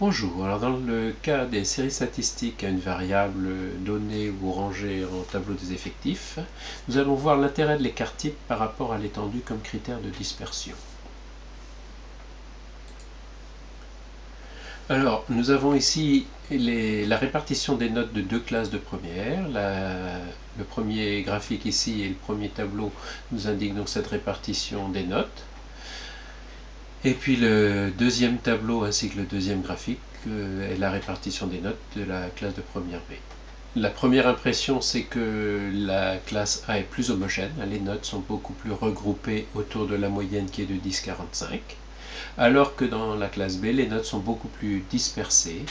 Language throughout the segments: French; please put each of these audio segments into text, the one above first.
Bonjour, alors dans le cas des séries statistiques à une variable donnée ou rangée en tableau des effectifs, nous allons voir l'intérêt de l'écart type par rapport à l'étendue comme critère de dispersion. Alors, nous avons ici la répartition des notes de deux classes de première. Le premier graphique ici et le premier tableau nous indiquent donc cette répartition des notes. Et puis le deuxième tableau ainsi que le deuxième graphique est la répartition des notes de la classe de première B. La première impression, c'est que la classe A est plus homogène. Les notes sont beaucoup plus regroupées autour de la moyenne qui est de 10,45. Alors que dans la classe B, les notes sont beaucoup plus dispersées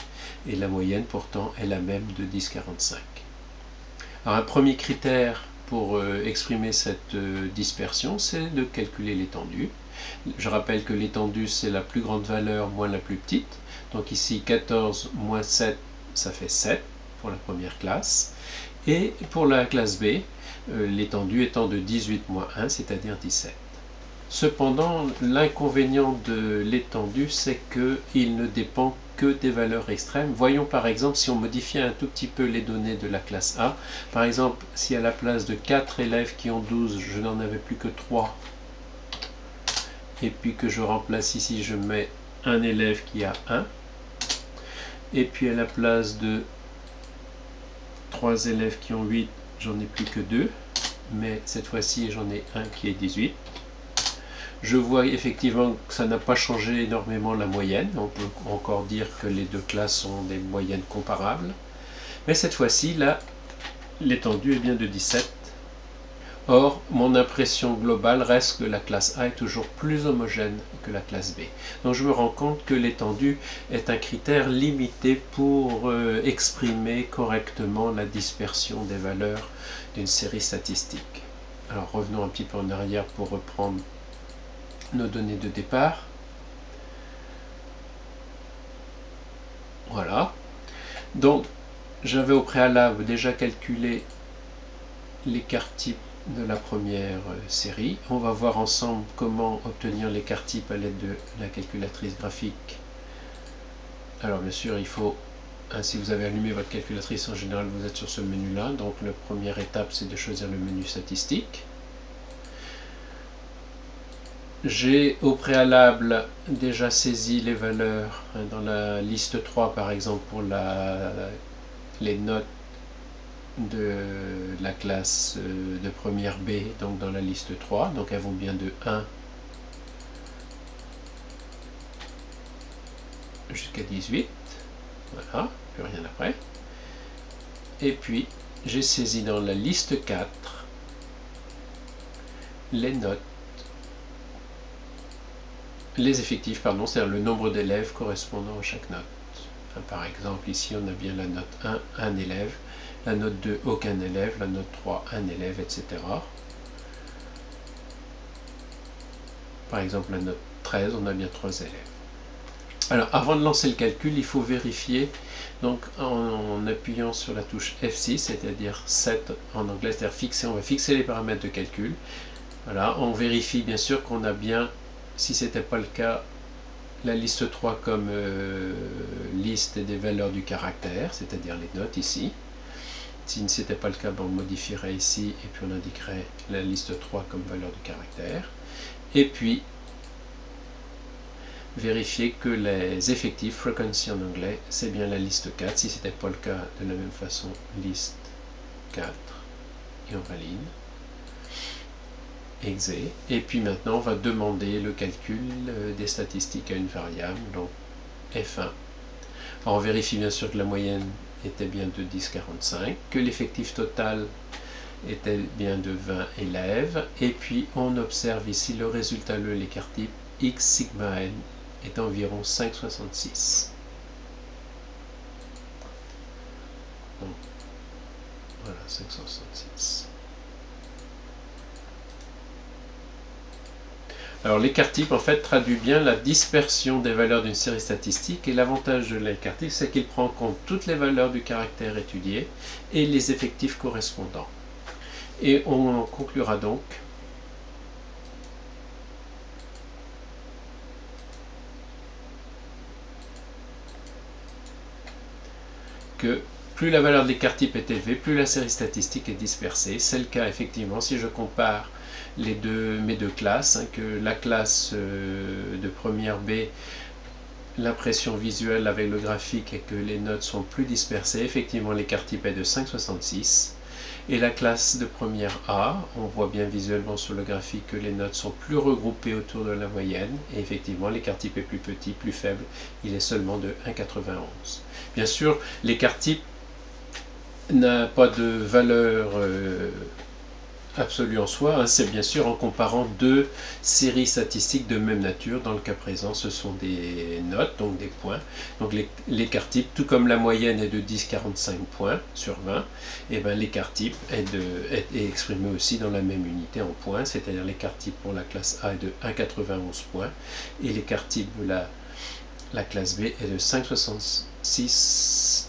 et la moyenne pourtant est la même de 10,45. Alors un premier critère pour exprimer cette dispersion, c'est de calculer l'étendue. Je rappelle que l'étendue, c'est la plus grande valeur moins la plus petite. Donc ici, 14 moins 7, ça fait 7 pour la première classe. Et pour la classe B, l'étendue étant de 18 moins 1, c'est-à-dire 17. Cependant, l'inconvénient de l'étendue, c'est qu'il ne dépend que des valeurs extrêmes. Voyons par exemple si on modifiait un tout petit peu les données de la classe A. Par exemple, si à la place de 4 élèves qui ont 12, je n'en avais plus que 3, et puis que je remplace ici, je mets un élève qui a 1, et puis à la place de 3 élèves qui ont 8, j'en ai plus que 2, mais cette fois-ci j'en ai un qui est 18. Je vois effectivement que ça n'a pas changé énormément la moyenne. On peut encore dire que les deux classes sont des moyennes comparables. Mais cette fois-ci, là, l'étendue est bien de 17. Or, mon impression globale reste que la classe A est toujours plus homogène que la classe B. Donc je me rends compte que l'étendue est un critère limité pour exprimer correctement la dispersion des valeurs d'une série statistique. Alors revenons un petit peu en arrière pour reprendre nos données de départ. Voilà. Donc, j'avais au préalable déjà calculé l'écart type de la première série. On va voir ensemble comment obtenir l'écart type à l'aide de la calculatrice graphique. Alors, bien sûr, il faut, si vous avez allumé votre calculatrice, en général, vous êtes sur ce menu-là. Donc, la première étape, c'est de choisir le menu statistique. J'ai au préalable déjà saisi les valeurs dans la liste 3 par exemple pour les notes de la classe de première B, donc dans la liste 3, donc elles vont bien de 1 jusqu'à 18, voilà, plus rien après. Et puis j'ai saisi dans la liste 4 les notes, les effectifs, pardon, c'est-à-dire le nombre d'élèves correspondant à chaque note. Par exemple, ici on a bien la note 1, un élève, la note 2, aucun élève, la note 3, un élève, etc. Par exemple, la note 13, on a bien 3 élèves. Alors, avant de lancer le calcul, il faut vérifier, donc en appuyant sur la touche F6, c'est-à-dire set en anglais, c'est-à-dire fixer, on va fixer les paramètres de calcul. Voilà, on vérifie bien sûr qu'on a bien, si ce n'était pas le cas, la liste 3 comme liste des valeurs du caractère, c'est-à-dire les notes ici. Si ce n'était pas le cas, on modifierait ici et puis on indiquerait la liste 3 comme valeur du caractère. Et puis, vérifier que les effectifs, frequency en anglais, c'est bien la liste 4. Si ce n'était pas le cas, de la même façon, liste 4. Et on valide. Exé. Et puis maintenant, on va demander le calcul des statistiques à une variable, donc F1. Alors on vérifie bien sûr que la moyenne était bien de 10,45, que l'effectif total était bien de 20 élèves, et puis on observe ici le résultat, l'écart type x sigma n est environ 5,66. Donc, voilà, 566. Alors l'écart type en fait traduit bien la dispersion des valeurs d'une série statistique, et l'avantage de l'écart type, c'est qu'il prend en compte toutes les valeurs du caractère étudié et les effectifs correspondants. Et on conclura donc que plus la valeur de l'écart type est élevée, plus la série statistique est dispersée. C'est le cas effectivement si je compare mes deux classes, hein, que la classe de première B, l'impression visuelle avec le graphique et que les notes sont plus dispersées, effectivement l'écart type est de 5,66. Et la classe de première A, on voit bien visuellement sur le graphique que les notes sont plus regroupées autour de la moyenne, et effectivement l'écart type est plus petit, plus faible, il est seulement de 1,91. Bien sûr, l'écart type n'a pas de valeur absolue en soi, hein. C'est bien sûr en comparant deux séries statistiques de même nature. Dans le cas présent, ce sont des notes, donc des points. Donc l'écart type, tout comme la moyenne est de 10,45 points sur 20, et bien l'écart type est exprimé aussi dans la même unité en points, c'est-à-dire l'écart type pour la classe A est de 1,91 points, et l'écart type de la classe B est de 5,66